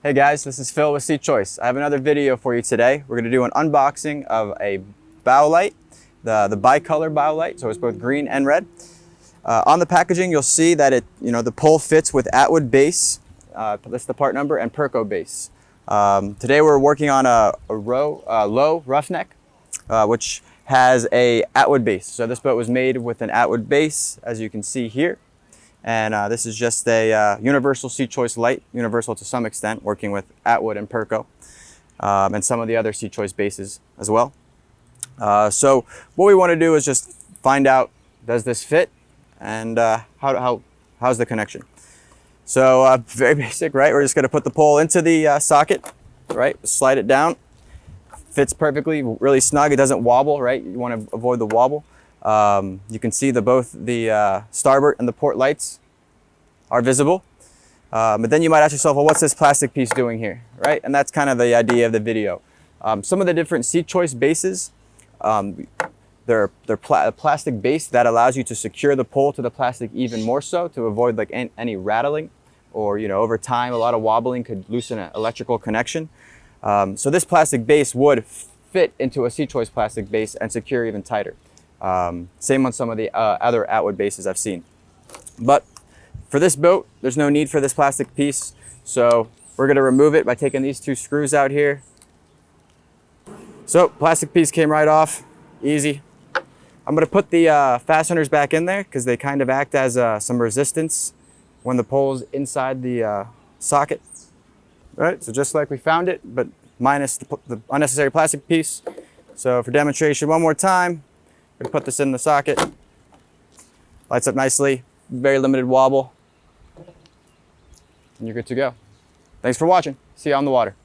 Hey guys, this is Phil with Seachoice. I have another video for you today. We're going to do an unboxing of a bow light, the bicolor bow light, so it's both green and red. On the packaging, you'll see that the pole fits with Attwood base, that's the part number, and Perco base. Today we're working on a low roughneck, which has a Attwood base. So this boat was made with an Attwood base, as you can see here. And this is just a universal Seachoice light, universal to some extent, working with Attwood and Perco, and some of the other Seachoice bases as well. So what we want to do is just find out, does this fit, and how's the connection? So very basic, right? We're just going to put the pole into the socket, right? Slide it down. Fits perfectly, really snug. It doesn't wobble, right? You want to avoid the wobble. You can see both the starboard and the port lights are visible. But then you might ask yourself, well, what's this plastic piece doing here, right? And that's kind of the idea of the video. Some of the different Seachoice bases, they're a plastic base that allows you to secure the pole to the plastic even more so to avoid like any rattling, or over time a lot of wobbling could loosen an electrical connection. So this plastic base would fit into a Seachoice plastic base and secure even tighter. Same on some of the other Attwood bases I've seen. But for this boat, there's no need for this plastic piece. So we're going to remove it by taking these two screws out here. So plastic piece came right off, easy. I'm going to put the fasteners back in there because they kind of act as some resistance when the pole's inside the socket. All right, so just like we found it, but minus the unnecessary plastic piece. So for demonstration, one more time. We're gonna put this in the socket. Lights up nicely, very limited wobble, and you're good to go. Thanks for watching. See you on the water.